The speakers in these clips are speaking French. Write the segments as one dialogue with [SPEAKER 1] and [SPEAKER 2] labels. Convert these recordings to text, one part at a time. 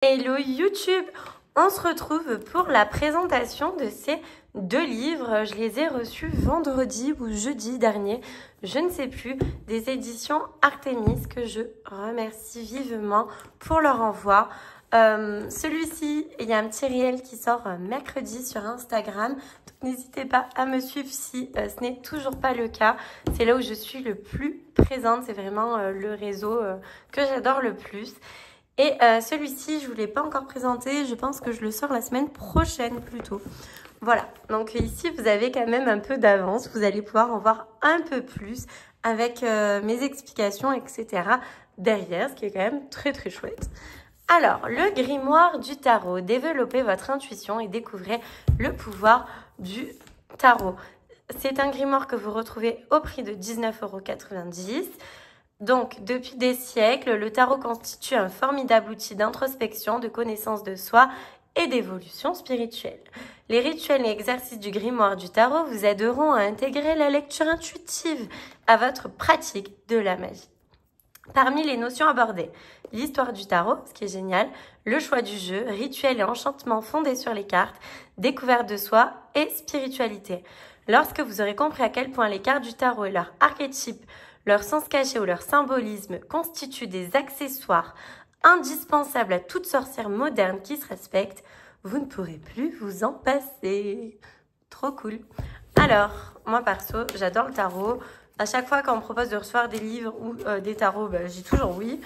[SPEAKER 1] Hello YouTube, on se retrouve pour la présentation de ces deux livres. Je les ai reçus vendredi ou jeudi dernier, je ne sais plus, des éditions Artémis que je remercie vivement pour leur envoi. Celui-ci, il y a un petit réel qui sort mercredi sur Instagram. N'hésitez pas à me suivre si ce n'est toujours pas le cas. C'est là où je suis le plus présente. C'est vraiment le réseau que j'adore le plus. Et celui-ci, je ne vous l'ai pas encore présenté. Je pense que je le sors la semaine prochaine plutôt. Voilà, donc ici, vous avez quand même un peu d'avance. Vous allez pouvoir en voir un peu plus avec mes explications, etc. derrière, ce qui est quand même très très chouette. Alors, le grimoire du tarot. Développez votre intuition et découvrez le pouvoir du tarot. C'est un grimoire que vous retrouvez au prix de 19,90 €. Donc, depuis des siècles, le tarot constitue un formidable outil d'introspection, de connaissance de soi et d'évolution spirituelle. Les rituels et exercices du grimoire du tarot vous aideront à intégrer la lecture intuitive à votre pratique de la magie. Parmi les notions abordées, l'histoire du tarot, ce qui est génial, le choix du jeu, rituels et enchantements fondés sur les cartes, découverte de soi et spiritualité. Lorsque vous aurez compris à quel point les cartes du tarot et leurs archétypes, leur sens caché ou leur symbolisme constituent des accessoires indispensables à toute sorcière moderne qui se respecte, vous ne pourrez plus vous en passer. Trop cool. Alors, moi perso, j'adore le tarot. À chaque fois qu'on me propose de recevoir des livres ou des tarots, j'ai toujours oui.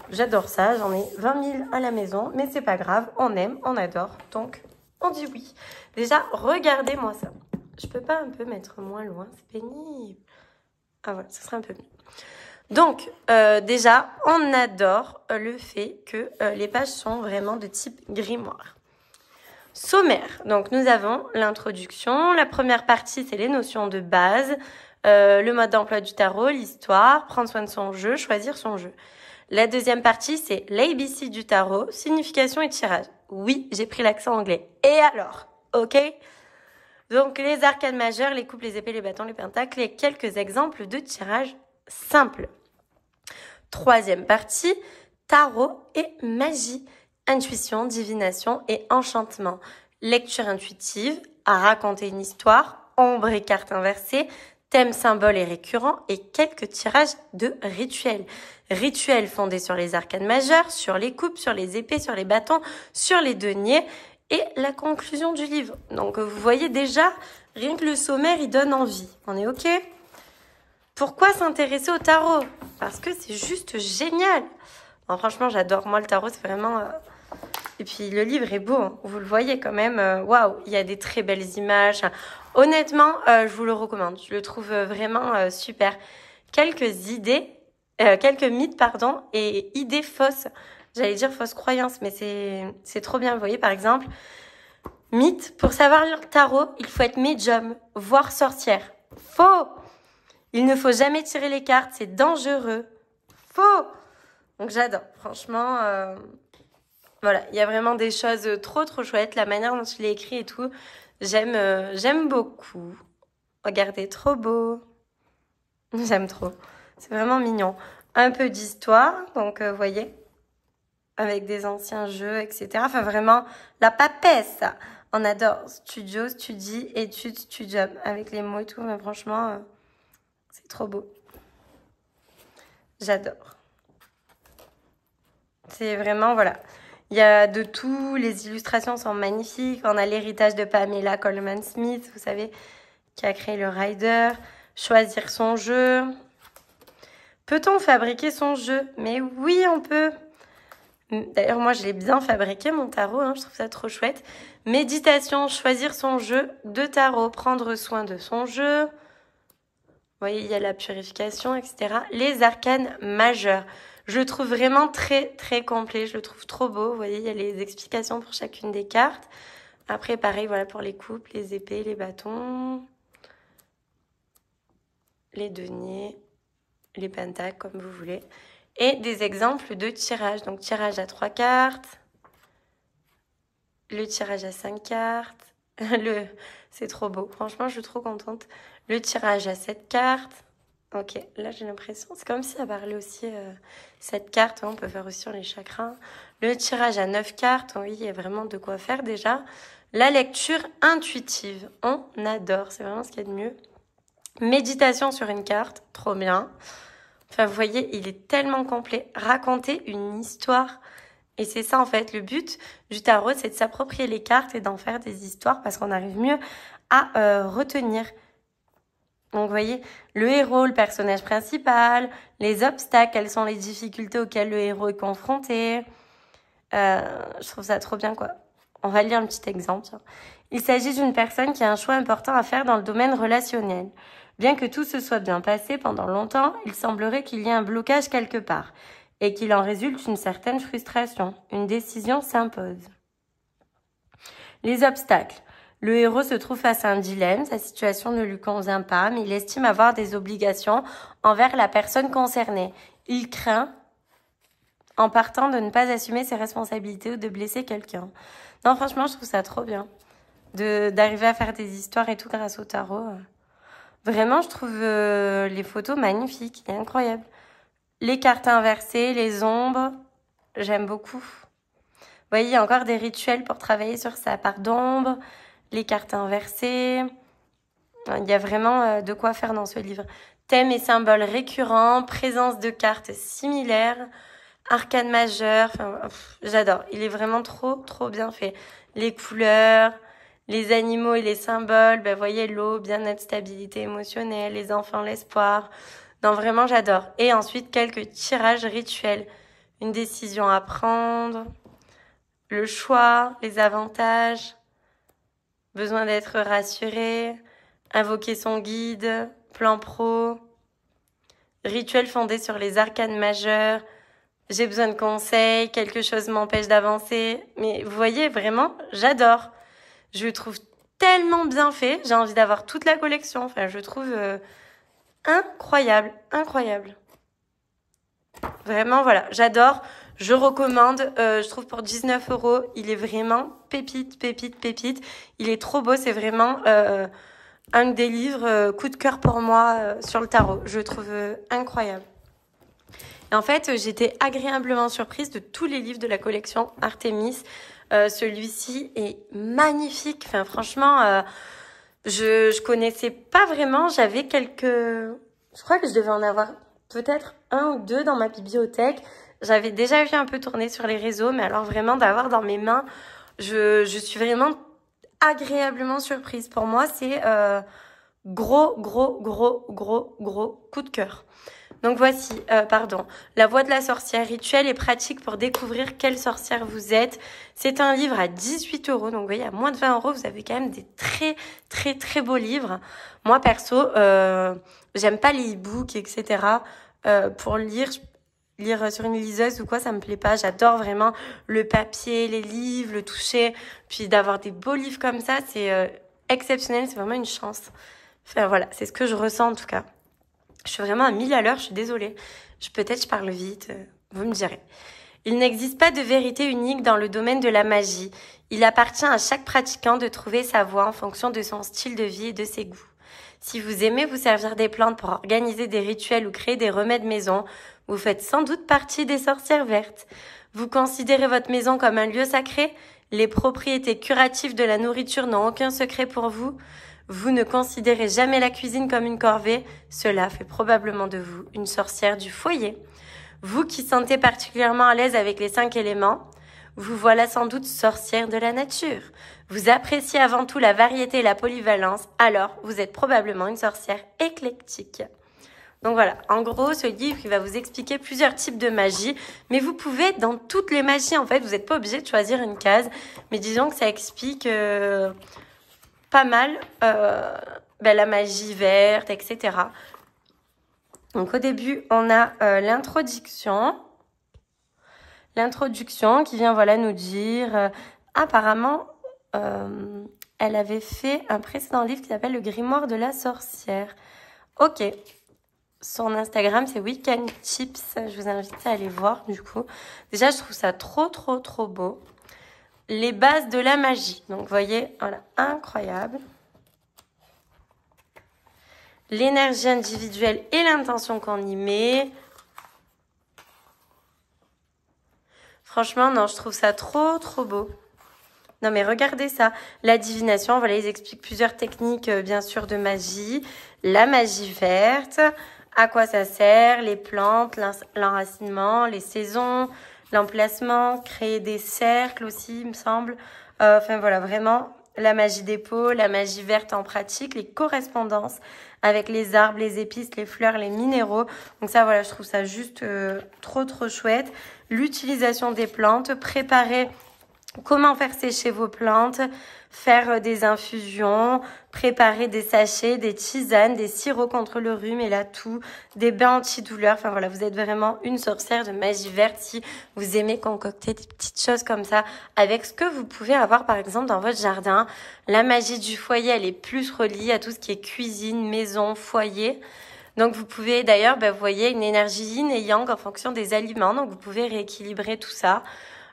[SPEAKER 1] J'adore ça, j'en ai 20 000 à la maison, mais c'est pas grave, on aime, on adore, donc on dit oui. Déjà, regardez-moi ça. Je peux pas un peu mettre moins loin, c'est pénible. Ah voilà, ce serait un peu mieux. Donc, déjà, on adore le fait que les pages sont vraiment de type grimoire. Sommaire. Donc, nous avons l'introduction. La première partie, c'est les notions de base, le mode d'emploi du tarot, l'histoire, prendre soin de son jeu, choisir son jeu. La deuxième partie, c'est l'ABC du tarot, signification et tirage. Oui, j'ai pris l'accent anglais. Et alors, ok ? Donc, les arcanes majeures, les coupes, les épées, les bâtons, les pentacles et quelques exemples de tirage simple. Troisième partie, tarot et magie, intuition, divination et enchantement. Lecture intuitive, à raconter une histoire, ombre et carte inversée, thème, symbole et récurrent et quelques tirages de rituels. Rituels fondés sur les arcanes majeures, sur les coupes, sur les épées, sur les bâtons, sur les deniers et la conclusion du livre. Donc vous voyez déjà, rien que le sommaire, il donne envie. On est ok ? Pourquoi s'intéresser au tarot ? Parce que c'est juste génial. Non, franchement, j'adore. Moi, le tarot, c'est vraiment... Et puis, le livre est beau. Hein. Vous le voyez quand même. Waouh, il y a des très belles images. Honnêtement, je vous le recommande. Je le trouve vraiment super. Quelques idées, quelques mythes, pardon, et idées fausses. J'allais dire fausses croyances, mais c'est trop bien. Vous voyez, par exemple, mythe, pour savoir le tarot, il faut être médium, voire sorcière. Faux! Il ne faut jamais tirer les cartes, c'est dangereux. Faux! Donc j'adore, franchement. Voilà, il y a vraiment des choses trop chouettes. La manière dont il est écrit et tout, j'aime beaucoup. Regardez, trop beau. J'aime trop. C'est vraiment mignon. Un peu d'histoire, donc vous voyez, avec des anciens jeux, etc. Enfin vraiment, la papesse. On adore. Studio, studi, étude, studium. Avec les mots et tout, mais franchement... c'est trop beau. J'adore. C'est vraiment, voilà. Il y a de tout. Les illustrations sont magnifiques. On a l'héritage de Pamela Coleman Smith, vous savez, qui a créé le Rider. Choisir son jeu. Peut-on fabriquer son jeu ? Mais oui, on peut. D'ailleurs, moi, je l'ai bien fabriqué, mon tarot. Je trouve ça trop chouette. Méditation, choisir son jeu de tarot. Prendre soin de son jeu. Vous voyez, il y a la purification, etc. Les arcanes majeures. Je le trouve vraiment très complet. Je le trouve trop beau. Vous voyez, il y a les explications pour chacune des cartes. Après, pareil, voilà, pour les coupes, les épées, les bâtons, les deniers, les pentacles, comme vous voulez. Et des exemples de tirage. Donc, tirage à 3 cartes. Le tirage à 5 cartes. C'est trop beau. Franchement, je suis trop contente. Le tirage à 7 cartes. Ok, là j'ai l'impression, c'est comme si ça parlait aussi cette carte, on peut faire aussi sur les chakras. Le tirage à 9 cartes, oui, il y a vraiment de quoi faire déjà. La lecture intuitive, on adore, c'est vraiment ce qu'il y a de mieux. Méditation sur une carte, trop bien. Enfin, vous voyez, il est tellement complet. Raconter une histoire. Et c'est ça, en fait, le but du tarot, c'est de s'approprier les cartes et d'en faire des histoires parce qu'on arrive mieux à retenir. Donc, vous voyez, le héros, le personnage principal, les obstacles, quelles sont les difficultés auxquelles le héros est confronté. Je trouve ça trop bien, quoi. On va lire un petit exemple. Tiens. Il s'agit d'une personne qui a un choix important à faire dans le domaine relationnel. Bien que tout se soit bien passé pendant longtemps, il semblerait qu'il y ait un blocage quelque part et qu'il en résulte une certaine frustration. Une décision s'impose. Les obstacles. Le héros se trouve face à un dilemme, sa situation ne lui convient pas, mais il estime avoir des obligations envers la personne concernée. Il craint, en partant, de ne pas assumer ses responsabilités ou de blesser quelqu'un. Non, franchement, je trouve ça trop bien d'arriver à faire des histoires et tout grâce au tarot. Vraiment, je trouve les photos magnifiques, il est incroyable. Les cartes inversées, les ombres, j'aime beaucoup. Vous voyez, il y a encore des rituels pour travailler sur sa part d'ombre, les cartes inversées. Il y a vraiment de quoi faire dans ce livre. Thèmes et symboles récurrents, présence de cartes similaires, arcane majeur, enfin, j'adore. Il est vraiment trop bien fait. Les couleurs, les animaux et les symboles, ben, voyez, l'eau, bien-être, stabilité émotionnelle, les enfants, l'espoir. Non, vraiment, j'adore. Et ensuite, quelques tirages rituels. Une décision à prendre, le choix, les avantages, besoin d'être rassuré, invoquer son guide, plan pro, rituel fondé sur les arcanes majeurs, j'ai besoin de conseils, quelque chose m'empêche d'avancer. Mais vous voyez, vraiment, j'adore. Je le trouve tellement bien fait, j'ai envie d'avoir toute la collection. Enfin, je trouve incroyable. Vraiment, voilà, j'adore. Je recommande, je trouve pour 19 €, il est vraiment pépite. Il est trop beau, c'est vraiment un des livres coup de cœur pour moi sur le tarot. Je le trouve incroyable. Et en fait, j'étais agréablement surprise de tous les livres de la collection Artemis. Celui-ci est magnifique. Enfin, franchement, je connaissais pas vraiment. J'avais quelques... Je crois que je devais en avoir peut-être 1 ou 2 dans ma bibliothèque. J'avais déjà vu un peu tourner sur les réseaux, mais alors vraiment d'avoir dans mes mains, je suis vraiment agréablement surprise. Pour moi, c'est gros coup de cœur. Donc voici, La Voix de la sorcière, rituel et pratique pour découvrir quelle sorcière vous êtes. C'est un livre à 18 €, donc vous voyez, à moins de 20 €, vous avez quand même des très beaux livres. Moi, perso, j'aime pas les e-books, etc. Pour lire sur une liseuse ou quoi, ça me plaît pas. J'adore vraiment le papier, les livres, le toucher. Puis d'avoir des beaux livres comme ça, c'est exceptionnel, c'est vraiment une chance. Enfin voilà, c'est ce que je ressens en tout cas. Je suis vraiment à 1000 à l'heure, je suis désolée. Peut-être je parle vite, vous me direz. Il n'existe pas de vérité unique dans le domaine de la magie. Il appartient à chaque pratiquant de trouver sa voie en fonction de son style de vie et de ses goûts. Si vous aimez vous servir des plantes pour organiser des rituels ou créer des remèdes maison, vous faites sans doute partie des sorcières vertes. Vous considérez votre maison comme un lieu sacré? Les propriétés curatives de la nourriture n'ont aucun secret pour vous? Vous ne considérez jamais la cuisine comme une corvée? Cela fait probablement de vous une sorcière du foyer. Vous qui sentez particulièrement à l'aise avec les 5 éléments, vous voilà sans doute sorcière de la nature. Vous appréciez avant tout la variété et la polyvalence, alors vous êtes probablement une sorcière éclectique. Donc voilà, en gros, ce livre, il va vous expliquer plusieurs types de magie, mais vous pouvez, dans toutes les magies, en fait, vous n'êtes pas obligé de choisir une case, mais disons que ça explique pas mal la magie verte, etc. Donc au début, on a l'introduction qui vient nous dire apparemment elle avait fait un précédent livre qui s'appelle Le Grimoire de la sorcière. Ok, son Instagram c'est Weekend Tips, je vous invite à aller voir du coup. Déjà je trouve ça trop beau. Les bases de la magie. Donc, vous voyez, voilà, incroyable. l'énergie individuelle et l'intention qu'on y met. Franchement, non, je trouve ça trop beau. Non mais regardez ça, la divination, voilà, ils expliquent plusieurs techniques bien sûr de magie. La magie verte, à quoi ça sert, les plantes, l'enracinement, les saisons, l'emplacement, créer des cercles aussi, il me semble. Enfin voilà, vraiment la magie des peaux, la magie verte en pratique, les correspondances avec les arbres, les épices, les fleurs, les minéraux. Donc ça voilà, je trouve ça juste trop chouette. L'utilisation des plantes, préparer comment faire sécher vos plantes, faire des infusions, préparer des sachets, des tisanes, des sirops contre le rhume et la toux, des bains antidouleurs. Enfin voilà, vous êtes vraiment une sorcière de magie verte si vous aimez concocter des petites choses comme ça avec ce que vous pouvez avoir par exemple dans votre jardin. La magie du foyer, elle est plus reliée à tout ce qui est cuisine, maison, foyer. Donc vous pouvez d'ailleurs, vous voyez, une énergie yin et yang en fonction des aliments. Donc vous pouvez rééquilibrer tout ça.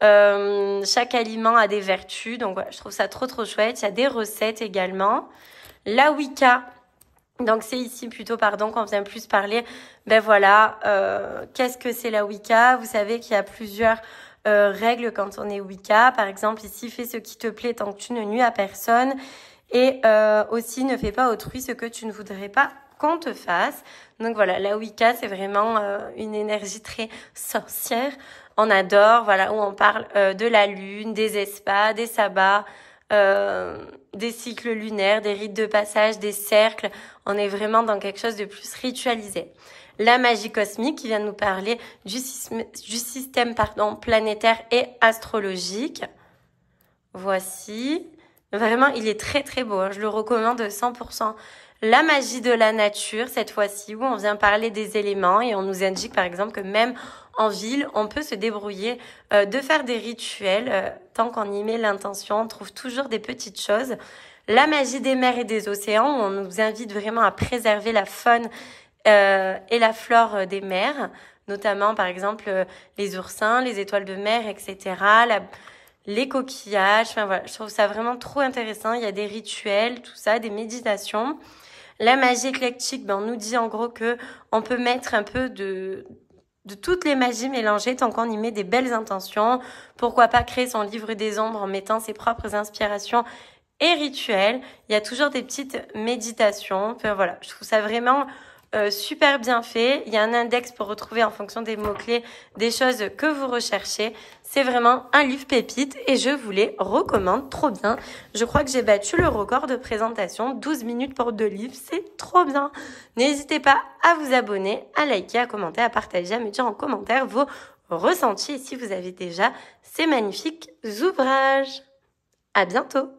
[SPEAKER 1] Chaque aliment a des vertus, donc voilà, je trouve ça trop chouette. Il y a des recettes également. La Wicca, donc c'est ici plutôt qu'on vient plus parler. Voilà, qu'est-ce que c'est la Wicca? Vous savez qu'il y a plusieurs règles quand on est Wicca. Par exemple ici, fais ce qui te plaît tant que tu ne nuis à personne. Et aussi ne fais pas autrui ce que tu ne voudrais pas qu'on te fasse. Donc voilà, la Wicca, c'est vraiment une énergie très sorcière. On adore, voilà, où on parle de la lune, des espas, des sabbats, des cycles lunaires, des rites de passage, des cercles. On est vraiment dans quelque chose de plus ritualisé. La magie cosmique qui vient nous parler du système planétaire et astrologique. Voici. Vraiment, il est très beau. Hein, je le recommande 100%. La magie de la nature, cette fois-ci, où on vient parler des éléments et on nous indique par exemple que même en ville, on peut se débrouiller de faire des rituels. Tant qu'on y met l'intention, on trouve toujours des petites choses. La magie des mers et des océans, où on nous invite vraiment à préserver la faune et la flore des mers, notamment par exemple les oursins, les étoiles de mer, etc., les coquillages. Enfin voilà, je trouve ça vraiment trop intéressant. Il y a des rituels, tout ça, des méditations. La magie éclectique, on nous dit en gros que on peut mettre un peu de toutes les magies mélangées tant qu'on y met des belles intentions. Pourquoi pas créer son livre des ombres en mettant ses propres inspirations et rituels. Il y a toujours des petites méditations. Enfin voilà, je trouve ça vraiment super bien fait. Il y a un index pour retrouver en fonction des mots-clés des choses que vous recherchez. C'est vraiment un livre pépite et je vous les recommande, trop bien. Je crois que j'ai battu le record de présentation, 12 minutes pour 2 livres, c'est trop bien. N'hésitez pas à vous abonner, à liker, à commenter, à partager, à me dire en commentaire vos ressentis et si vous avez déjà ces magnifiques ouvrages. À bientôt.